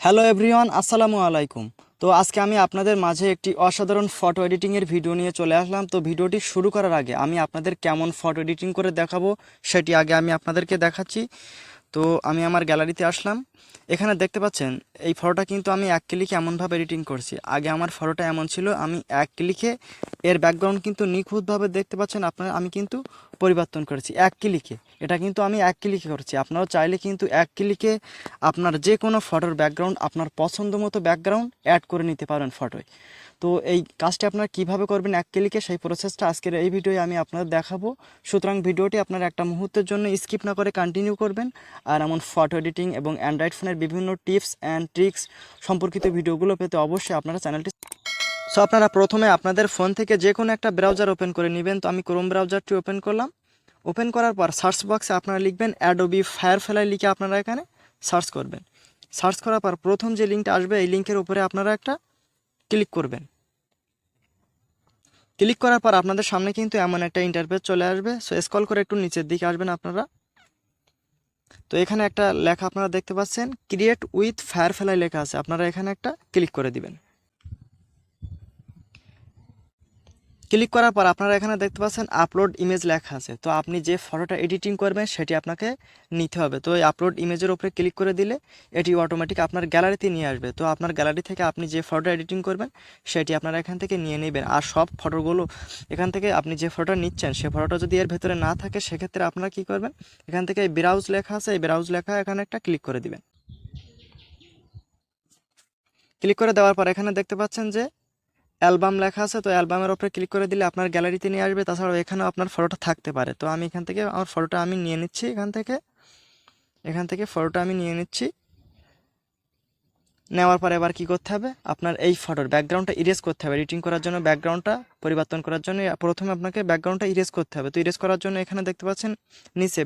Hello everyone, আসসালামু আলাইকুম। তো আজকে আমি আপনাদের মাঝে একটি অসাধারণ ফটো এডিটিংয়ের ভিডিও নিয়ে চলে আসলাম। তো ভিডিওটি শুরু করার আগে আমি আপনাদের কেমন ফটো এডিটিং করে দেখাবো সেটি আগে আমি আপনাদেরকে দেখাচ্ছি। তো আমি আমার গ্যালারিতে আসলাম। এখানে দেখতে পাচ্ছেন এই ফটোটা কিন্তু আমি এক ক্লিকে এমনভাবে এডিটিং করছি। আগে আমার ফটোটা এমন ছিল, আমি এক ক্লিকে এর ব্যাকগ্রাউন্ড কিন্তু নিখুঁতভাবে দেখতে পাচ্ছেন আপনারা, আমি কিন্তু পরিবর্তন করেছি এক ক্লিকে। এটা কিন্তু আমি এক ক্লিকে করছি। আপনারাও চাইলে কিন্তু এক ক্লিকে আপনার যে কোনো ফটোর ব্যাকগ্রাউন্ড আপনার পছন্দ মতো ব্যাকগ্রাউন্ড অ্যাড করে নিতে পারেন ফটোয়। তো এই কাজটি আপনারা কিভাবে করবেন এক ক্লিকে, সেই প্রসেসটা আজকের এই ভিডিওয়ে আমি আপনাদের দেখাবো। সুতরাং ভিডিওটি আপনারা একটা মুহূর্তের জন্য স্কিপ না করে কন্টিনিউ করবেন। আর এমন ফটো এডিটিং এবং অ্যান্ড্রয়েড ফোনের বিভিন্ন টিপস অ্যান্ড ট্রিক্স সম্পর্কিত ভিডিওগুলো পেতে অবশ্যই আপনারা চ্যানেলটি আপনারা প্রথমে আপনাদের ফোন থেকে যে কোনো একটা ব্রাউজার ওপেন করে নেবেন। তো আমি ক্রোম ব্রাউজারটি ওপেন করলাম। ওপেন করার পর সার্চ বক্সে আপনারা লিখবেন অ্যাডোবি ফায়ারফ্লাই, লিখে আপনারা এখানে সার্চ করবেন। সার্চ করার পর প্রথম যে লিঙ্কটা আসবে এই লিঙ্কের উপরে আপনারা একটা ক্লিক করবেন। ক্লিক করার পর আপনাদের সামনে কিন্তু এমন একটা ইন্টারফেস চলে আসবে। সো স্ক্রল করে একটু নিচের দিকে আসবেন আপনারা। তো এখানে একটা লেখা আপনারা দেখতে পাচ্ছেন, ক্রিয়েট উইথ ফায়ারফ্লাই লেখা আছে, আপনারা এখানে একটা ক্লিক করে দিবেন। ক্লিক করার পর আপনারা এখানে দেখতে পাচ্ছেন আপলোড ইমেজ লেখা আছে। তো আপনি যে ফটোটা এডিটিং করবেন সেটি আপনাকে নিতে হবে। তো এই আপলোড ইমেজের উপরে ক্লিক করে দিলে এটি অটোমেটিক আপনার গ্যালারিতে নিয়ে আসবে। তো আপনার গ্যালারি থেকে আপনি যে ফটো এডিটিং করবেন সেটি আপনারা এখান থেকে নিয়ে নেবেন। আর সব ফটোগুলো এখান থেকে আপনি যে ফটোটা নিচ্ছেন সে ফটোটা যদি এর ভেতরে না থাকে সেক্ষেত্রে আপনারা কি করবেন, এখান থেকে ব্রাউজ লেখা আছে, এই ব্রাউজ লেখা এখানে একটা ক্লিক করে দিবেন। ক্লিক করে দেওয়ার পর এখানে দেখতে পাচ্ছেন যে অ্যালবাম লেখা আছে। তো অ্যালবামের উপরে ক্লিক করে দিলে আপনার গ্যালারিতে নিয়ে আসবে। তাছাড়াও এখানেও আপনার ফটোটা থাকতে পারে। তো আমি এখান থেকে আমার ফটোটা আমি নিয়ে নিচ্ছি, এখান থেকে ফটোটা আমি নিয়ে নিচ্ছি। নেওয়ার পরে এবার কি করতে হবে, আপনার এই ফটোর ব্যাকগ্রাউন্ডটা ইরেজ করতে হবে। এডিটিং করার জন্য ব্যাকগ্রাউন্ডটা পরিবর্তন করার জন্য প্রথমে আপনাকে ব্যাকগ্রাউন্ডটা ইরেজ করতে হবে। তো ইরেজ করার জন্য এখানে দেখতে পাচ্ছেন নিচে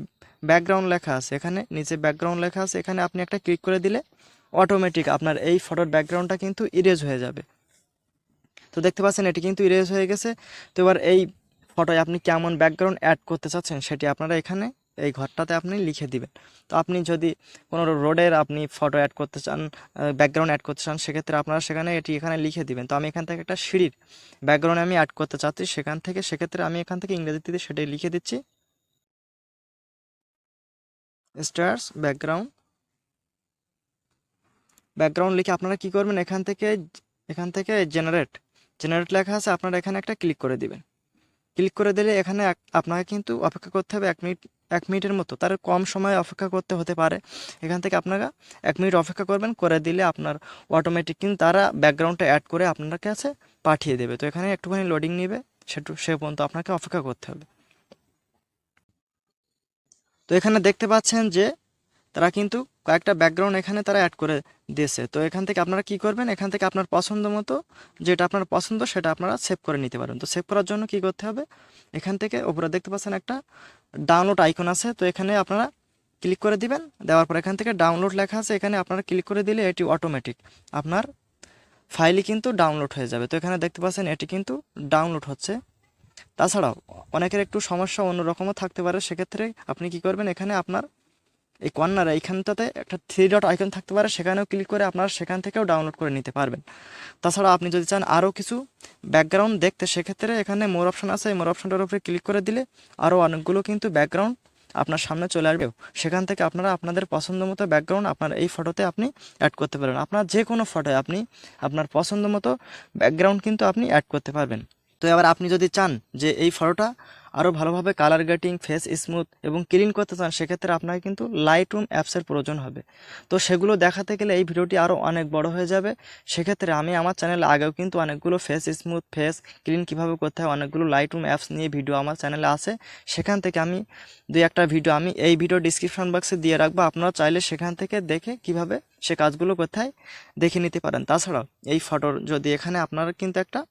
ব্যাকগ্রাউন্ড লেখা আছে, এখানে নিচে ব্যাকগ্রাউন্ড লেখা আছে, এখানে আপনি একটা ক্লিক করে দিলে অটোমেটিক আপনার এই ফটোর ব্যাকগ্রাউন্ডটা কিন্তু ইরেজ হয়ে যাবে। তো দেখতে পাচ্ছেন এটি কিন্তু ইরেজ হয়ে গেছে। তো এবার এই ফটোয় আপনি কেমন ব্যাকগ্রাউন্ড অ্যাড করতে চাচ্ছেন সেটি আপনারা এখানে এই ঘরটাতে আপনি লিখে দিবেন। তো আপনি যদি কোনো রোডের আপনি ফটো অ্যাড করতে চান, ব্যাকগ্রাউন্ড অ্যাড করতে চান, সেক্ষেত্রে আপনারা সেখানে এটি এখানে লিখে দিবেন। তো আমি এখান থেকে একটা সিঁড়ির ব্যাকগ্রাউন্ড আমি অ্যাড করতে চাচ্ছি, সেক্ষেত্রে আমি এখান থেকে ইংরেজিতে সেটাই লিখে দিচ্ছি, স্টার্স ব্যাকগ্রাউন্ড লিখে আপনারা কি করবেন, এখান থেকে জেনারেট লেখা আছে, আপনারা এখানে একটা ক্লিক করে দিবেন। ক্লিক করে দিলে এখানে আপনাকে কিন্তু অপেক্ষা করতে হবে 1 মিনিটের মতো, তার কম সময় অপেক্ষা করতে হতে পারে। এখান থেকে আপনারা 1 মিনিট অপেক্ষা করবেন, করে দিলে আপনার অটোমেটিক কিন্তু তারা ব্যাকগ্রাউন্ডটা অ্যাড করে আপনার কাছে পাঠিয়ে দেবে। তো এখানে একটুখানি লোডিং নেবে, সে পর্যন্ত আপনাকে অপেক্ষা করতে হবে। তো এখানে দেখতে পাচ্ছেন যে তারা কিন্তু কয়েকটা ব্যাকগ্রাউন্ড এখানে তারা অ্যাড করে দিয়েছে। তো এখান থেকে আপনারা কি করবেন, এখান থেকে আপনার পছন্দ মতো যেটা আপনার পছন্দ সেটা আপনারা সেভ করে নিতে পারেন। তো সেভ করার জন্য কি করতে হবে, এখান থেকে উপরে দেখতে পাচ্ছেন একটা ডাউনলোড আইকন আছে, তো এখানে আপনারা ক্লিক করে দিবেন। দেওয়ার পর এখান থেকে ডাউনলোড লেখা আছে, এখানে আপনারা ক্লিক করে দিলে এটি অটোমেটিক আপনার ফাইলই কিন্তু ডাউনলোড হয়ে যাবে। তো এখানে দেখতে পাচ্ছেন এটি কিন্তু ডাউনলোড হচ্ছে। তাছাড়াও অনেকের একটু সমস্যা অন্যরকমও থাকতে পারে, সেক্ষেত্রে আপনি কি করবেন, এখানে আপনার এই কর্নারে এইখানটাতে একটা 3 ডট আইকন থাকতে পারে, সেখানেও ক্লিক করে আপনারা সেখান থেকেও ডাউনলোড করে নিতে পারবেন। তাছাড়া আপনি যদি চান আরও কিছু ব্যাকগ্রাউন্ড দেখতে, সেক্ষেত্রে এখানে মোর অপশন আছে, এই মোর অপশনটার উপরে ক্লিক করে দিলে আরও অনেকগুলো কিন্তু ব্যাকগ্রাউন্ড আপনার সামনে চলে আসবে। সেখান থেকে আপনারা আপনাদের পছন্দ মতো ব্যাকগ্রাউন্ড আপনার এই ফটোতে আপনি অ্যাড করতে পারবেন। আপনার যে কোনো ফটোয় আপনি আপনার পছন্দ মতো ব্যাকগ্রাউন্ড কিন্তু আপনি অ্যাড করতে পারবেন। তো এবার আপনি যদি চান যে এই ফটোটা আরও ভালোভাবে কালার গ্রেডিং, ফেস স্মুথ এবং ক্লিন করতে চান, সেক্ষেত্রে আপনাকে কিন্তু লাইটরুম অ্যাপসের প্রয়োজন হবে। তো সেগুলো দেখাতে গেলে এই ভিডিওটি আরও অনেক বড় হয়ে যাবে। সেক্ষেত্রে আমি আমার চ্যানেলে আগেও কিন্তু অনেকগুলো ফেস স্মুথ, ফেস ক্লিন কীভাবে করতে হয়, অনেকগুলো লাইটরুম অ্যাপস নিয়ে ভিডিও আমার চ্যানেলে আছে। সেখান থেকে আমি 2-1টা ভিডিও আমি এই ভিডিও ডিসক্রিপশন বক্সে দিয়ে রাখবো, আপনারা চাইলে সেখান থেকে দেখে কিভাবে সে কাজগুলো কোথায় দেখে নিতে পারেন। তাছাড়াও এই ফটোর যদি এখানে আপনারা কিন্তু একটা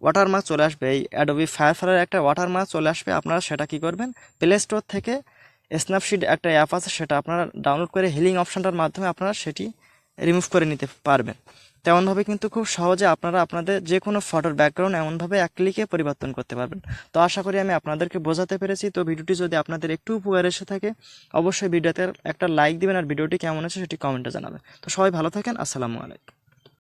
ওয়াটারমার্ক চলে আসবে, এই অ্যাডোবি ফায়ারফ্লাইয়ের একটা ওয়াটারমার্ক চলে আসবে। আপনারা সেটা কি করবেন, প্লে স্টোর থেকে স্ন্যাপসিড একটা অ্যাপ আছে, সেটা আপনারা ডাউনলোড করে হিলিং অপশানটার মাধ্যমে আপনারা সেটি রিমুভ করে নিতে পারবেন। তেমনভাবে কিন্তু খুব সহজে আপনারা আপনাদের যে কোনো ফটোর ব্যাকগ্রাউন্ড এমনভাবে এক ক্লিকে পরিবর্তন করতে পারবেন। তো আশা করি আমি আপনাদেরকে বোঝাতে পেরেছি। তো ভিডিওটি যদি আপনাদের একটু উপকার এসে থাকে অবশ্যই ভিডিওতে একটা লাইক দিবেন, আর ভিডিওটি কেমন আছে সেটি কমেন্টে জানাবেন। তো সবাই ভালো থাকেন, আসসালামু আলাইকুম।